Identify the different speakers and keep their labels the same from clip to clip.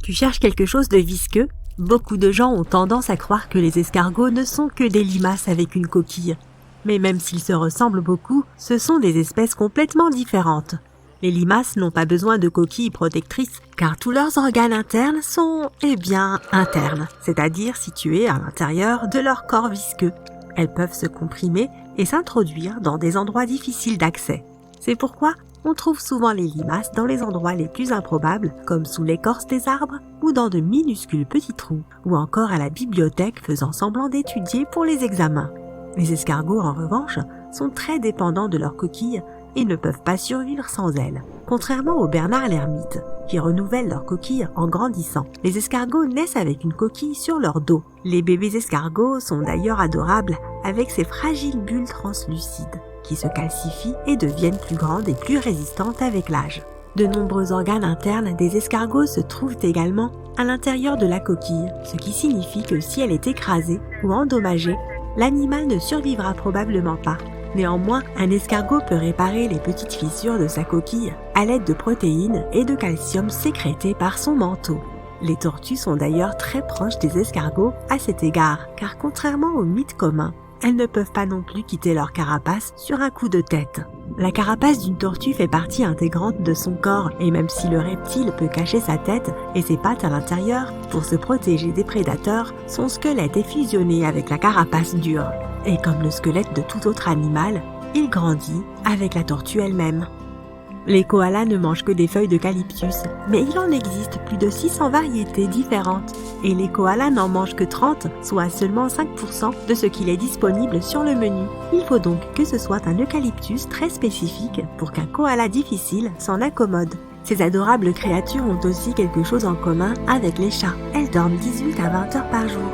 Speaker 1: Tu cherches quelque chose de visqueux? Beaucoup de gens ont tendance à croire que les escargots ne sont que des limaces avec une coquille. Mais même s'ils se ressemblent beaucoup, ce sont des espèces complètement différentes. Les limaces n'ont pas besoin de coquilles protectrices car tous leurs organes internes sont, internes, c'est-à-dire situés à l'intérieur de leur corps visqueux. Elles peuvent se comprimer et s'introduire dans des endroits difficiles d'accès. C'est pourquoi on trouve souvent les limaces dans les endroits les plus improbables, comme sous l'écorce des arbres ou dans de minuscules petits trous, ou encore à la bibliothèque faisant semblant d'étudier pour les examens. Les escargots, en revanche, sont très dépendants de leur coquille et ne peuvent pas survivre sans elles. Contrairement aux bernards l'ermite, qui renouvellent leur coquille en grandissant, les escargots naissent avec une coquille sur leur dos. Les bébés escargots sont d'ailleurs adorables avec ces fragiles bulles translucides, qui se calcifient et deviennent plus grandes et plus résistantes avec l'âge. De nombreux organes internes des escargots se trouvent également à l'intérieur de la coquille, ce qui signifie que si elle est écrasée ou endommagée, l'animal ne survivra probablement pas. Néanmoins, un escargot peut réparer les petites fissures de sa coquille à l'aide de protéines et de calcium sécrétés par son manteau. Les tortues sont d'ailleurs très proches des escargots à cet égard, car contrairement au mythe commun, elles ne peuvent pas non plus quitter leur carapace sur un coup de tête. La carapace d'une tortue fait partie intégrante de son corps et même si le reptile peut cacher sa tête et ses pattes à l'intérieur pour se protéger des prédateurs, son squelette est fusionné avec la carapace dure. Et comme le squelette de tout autre animal, il grandit avec la tortue elle-même. Les koalas ne mangent que des feuilles d'eucalyptus, mais il en existe plus de 600 variétés différentes. Et les koalas n'en mangent que 30, soit seulement 5% de ce qu'il est disponible sur le menu. Il faut donc que ce soit un eucalyptus très spécifique pour qu'un koala difficile s'en accommode. Ces adorables créatures ont aussi quelque chose en commun avec les chats. Elles dorment 18 à 20 heures par jour.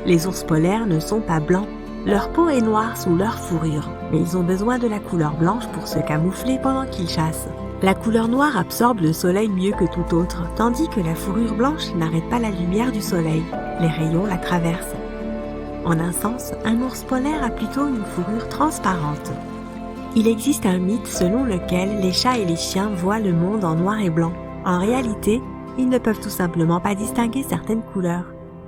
Speaker 1: Les ours polaires ne sont pas blancs. Leur peau est noire sous leur fourrure, mais ils ont besoin de la couleur blanche pour se camoufler pendant qu'ils chassent. La couleur noire absorbe le soleil mieux que tout autre, tandis que la fourrure blanche n'arrête pas la lumière du soleil. Les rayons la traversent. En un sens, un ours polaire a plutôt une fourrure transparente. Il existe un mythe selon lequel les chats et les chiens voient le monde en noir et blanc. En réalité, ils ne peuvent tout simplement pas distinguer certaines couleurs.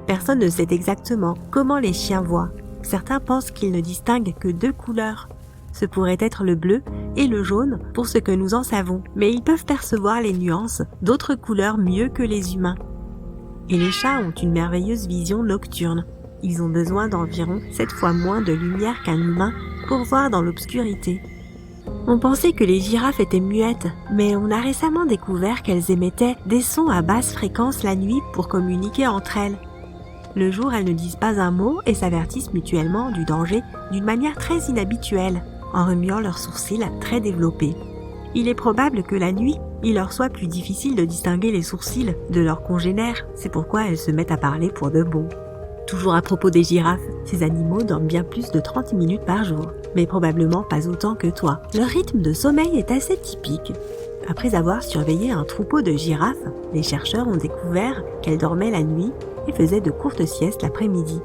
Speaker 1: Personne ne sait exactement comment les chiens voient. Certains pensent qu'ils ne distinguent que 2 couleurs. Ce pourrait être le bleu et le jaune pour ce que nous en savons, mais ils peuvent percevoir les nuances d'autres couleurs mieux que les humains. Et les chats ont une merveilleuse vision nocturne. Ils ont besoin d'environ 7 fois moins de lumière qu'un humain pour voir dans l'obscurité. On pensait que les girafes étaient muettes, mais on a récemment découvert qu'elles émettaient des sons à basse fréquence la nuit pour communiquer entre elles. Le jour, elles ne disent pas un mot et s'avertissent mutuellement du danger d'une manière très inhabituelle, en remuant leurs sourcils très développés. Il est probable que la nuit, il leur soit plus difficile de distinguer les sourcils de leurs congénères, c'est pourquoi elles se mettent à parler pour de bon. Toujours à propos des girafes, ces animaux dorment bien plus de 30 minutes par jour, mais probablement pas autant que toi. Leur rythme de sommeil est assez typique. Après avoir surveillé un troupeau de girafes, les chercheurs ont découvert qu'elles dormaient la nuit et faisaient de courtes siestes l'après-midi.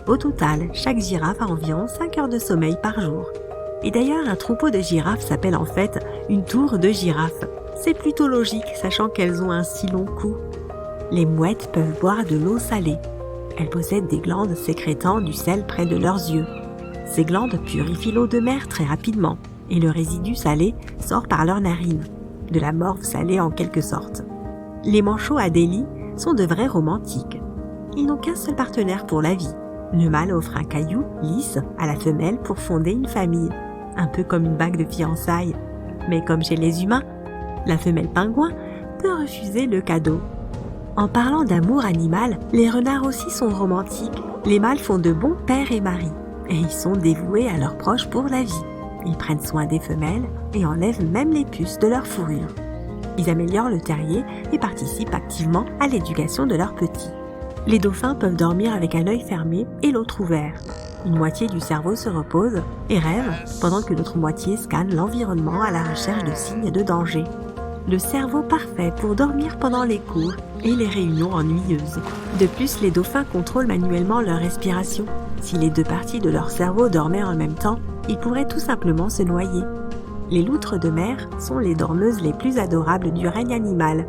Speaker 1: Au total, chaque girafe a environ 5 heures de sommeil par jour. Et d'ailleurs, un troupeau de girafes s'appelle en fait une tour de girafes. C'est plutôt logique, sachant qu'elles ont un si long cou. Les mouettes peuvent boire de l'eau salée. Elles possèdent des glandes sécrétant du sel près de leurs yeux. Ces glandes purifient l'eau de mer très rapidement, et le résidu salé sort par leurs narines. De la morve salée en quelque sorte. Les manchots Adélie sont de vrais romantiques. Ils n'ont qu'un seul partenaire pour la vie. Le mâle offre un caillou lisse à la femelle pour fonder une famille, un peu comme une bague de fiançailles. Mais comme chez les humains, la femelle pingouin peut refuser le cadeau. En parlant d'amour animal, les renards aussi sont romantiques. Les mâles font de bons pères et maris, et ils sont dévoués à leurs proches pour la vie. Ils prennent soin des femelles et enlèvent même les puces de leur fourrure. Ils améliorent le terrier et participent activement à l'éducation de leurs petits. Les dauphins peuvent dormir avec un œil fermé et l'autre ouvert. Une moitié du cerveau se repose et rêve, pendant que l'autre moitié scanne l'environnement à la recherche de signes de danger. Le cerveau parfait pour dormir pendant les cours et les réunions ennuyeuses. De plus, les dauphins contrôlent manuellement leur respiration. Si les 2 parties de leur cerveau dormaient en même temps, ils pourraient tout simplement se noyer. Les loutres de mer sont les dormeuses les plus adorables du règne animal.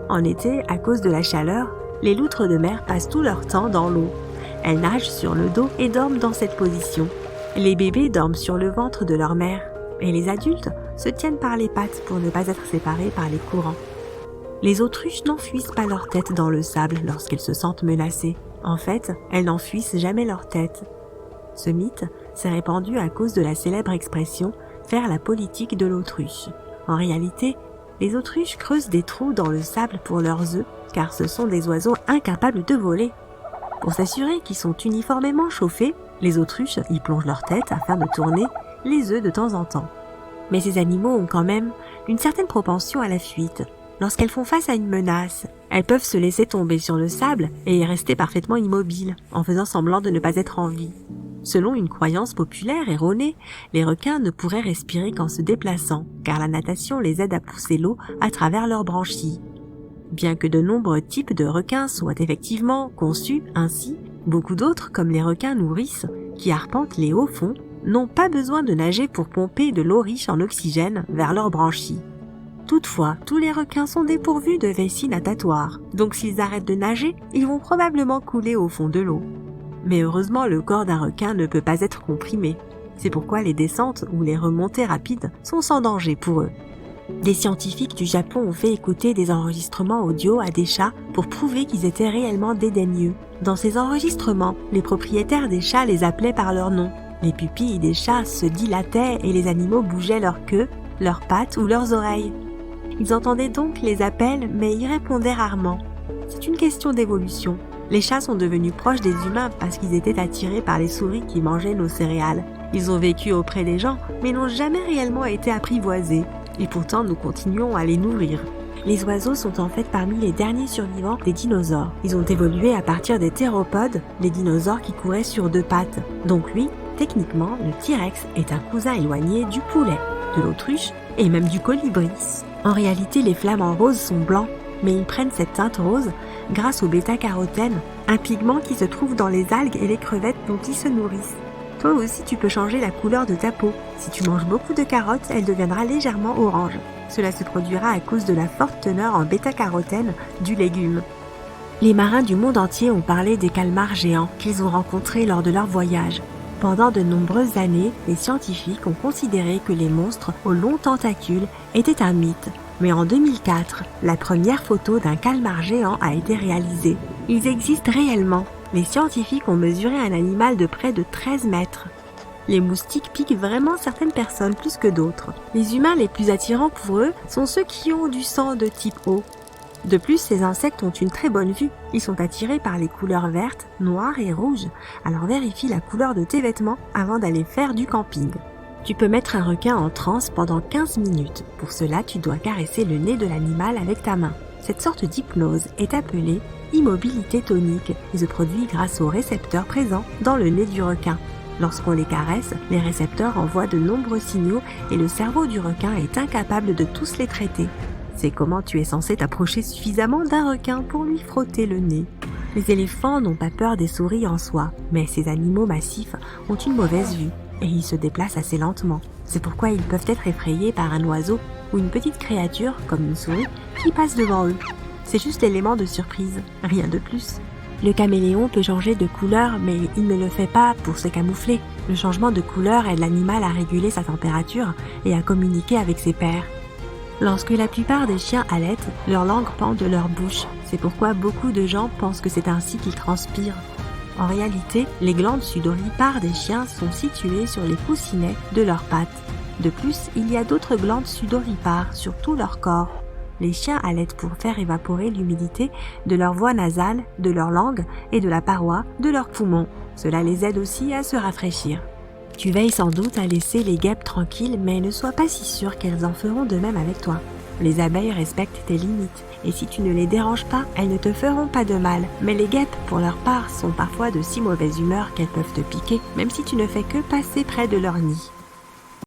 Speaker 1: En été, à cause de la chaleur, les loutres de mer passent tout leur temps dans l'eau. Elles nagent sur le dos et dorment dans cette position. Les bébés dorment sur le ventre de leur mère et les adultes se tiennent par les pattes pour ne pas être séparés par les courants. Les autruches n'enfouissent pas leur tête dans le sable lorsqu'elles se sentent menacées. En fait, elles n'enfouissent jamais leur tête. Ce mythe s'est répandu à cause de la célèbre expression « faire la politique de l'autruche ». En réalité, les autruches creusent des trous dans le sable pour leurs œufs car ce sont des oiseaux incapables de voler. Pour s'assurer qu'ils sont uniformément chauffés, les autruches y plongent leur tête afin de tourner les œufs de temps en temps. Mais ces animaux ont quand même une certaine propension à la fuite. Lorsqu'elles font face à une menace, elles peuvent se laisser tomber sur le sable et rester parfaitement immobiles, en faisant semblant de ne pas être en vie. Selon une croyance populaire erronée, les requins ne pourraient respirer qu'en se déplaçant, car la natation les aide à pousser l'eau à travers leurs branchies. Bien que de nombreux types de requins soient effectivement conçus ainsi, beaucoup d'autres, comme les requins nourrices, qui arpentent les hauts fonds, n'ont pas besoin de nager pour pomper de l'eau riche en oxygène vers leurs branchies. Toutefois, tous les requins sont dépourvus de vessie natatoire, donc s'ils arrêtent de nager, ils vont probablement couler au fond de l'eau. Mais heureusement, le corps d'un requin ne peut pas être comprimé. C'est pourquoi les descentes ou les remontées rapides sont sans danger pour eux. Des scientifiques du Japon ont fait écouter des enregistrements audio à des chats pour prouver qu'ils étaient réellement dédaigneux. Dans ces enregistrements, les propriétaires des chats les appelaient par leur nom. Les pupilles des chats se dilataient et les animaux bougeaient leur queue, leurs pattes ou leurs oreilles. Ils entendaient donc les appels mais y répondaient rarement. C'est une question d'évolution. Les chats sont devenus proches des humains parce qu'ils étaient attirés par les souris qui mangeaient nos céréales. Ils ont vécu auprès des gens mais n'ont jamais réellement été apprivoisés. Et pourtant nous continuons à les nourrir. Les oiseaux sont en fait parmi les derniers survivants des dinosaures. Ils ont évolué à partir des théropodes, les dinosaures qui couraient sur deux pattes. Donc lui, techniquement, le T-Rex est un cousin éloigné du poulet, de l'autruche et même du colibri. En réalité, les flamants roses sont blancs, mais ils prennent cette teinte rose grâce au bêta-carotène, un pigment qui se trouve dans les algues et les crevettes dont ils se nourrissent. Toi aussi, tu peux changer la couleur de ta peau. Si tu manges beaucoup de carottes, elle deviendra légèrement orange. Cela se produira à cause de la forte teneur en bêta-carotène du légume. Les marins du monde entier ont parlé des calmars géants qu'ils ont rencontrés lors de leur voyage. Pendant de nombreuses années, les scientifiques ont considéré que les monstres aux longs tentacules étaient un mythe. Mais en 2004, la première photo d'un calmar géant a été réalisée. Ils existent réellement. Les scientifiques ont mesuré un animal de près de 13 mètres. Les moustiques piquent vraiment certaines personnes plus que d'autres. Les humains les plus attirants pour eux sont ceux qui ont du sang de type O. De plus, ces insectes ont une très bonne vue. Ils sont attirés par les couleurs vertes, noires et rouges. Alors vérifie la couleur de tes vêtements avant d'aller faire du camping. Tu peux mettre un requin en transe pendant 15 minutes. Pour cela, tu dois caresser le nez de l'animal avec ta main. Cette sorte d'hypnose est appelée immobilité tonique et se produit grâce aux récepteurs présents dans le nez du requin. Lorsqu'on les caresse, les récepteurs envoient de nombreux signaux et le cerveau du requin est incapable de tous les traiter. C'est comment tu es censé t'approcher suffisamment d'un requin pour lui frotter le nez. Les éléphants n'ont pas peur des souris en soi, mais ces animaux massifs ont une mauvaise vue et ils se déplacent assez lentement. C'est pourquoi ils peuvent être effrayés par un oiseau ou une petite créature, comme une souris, qui passe devant eux. C'est juste l'élément de surprise, rien de plus. Le caméléon peut changer de couleur, mais il ne le fait pas pour se camoufler. Le changement de couleur aide l'animal à réguler sa température et à communiquer avec ses pairs. Lorsque la plupart des chiens allaitent, leur langue pend de leur bouche. C'est pourquoi beaucoup de gens pensent que c'est ainsi qu'ils transpirent. En réalité, les glandes sudoripares des chiens sont situées sur les coussinets de leurs pattes. De plus, il y a d'autres glandes sudoripares sur tout leur corps. Les chiens allaitent pour faire évaporer l'humidité de leur voie nasale, de leur langue et de la paroi de leurs poumons. Cela les aide aussi à se rafraîchir. Tu veilles sans doute à laisser les guêpes tranquilles, mais ne sois pas si sûr qu'elles en feront de même avec toi. Les abeilles respectent tes limites, et si tu ne les déranges pas, elles ne te feront pas de mal. Mais les guêpes, pour leur part, sont parfois de si mauvaise humeur qu'elles peuvent te piquer, même si tu ne fais que passer près de leur nid.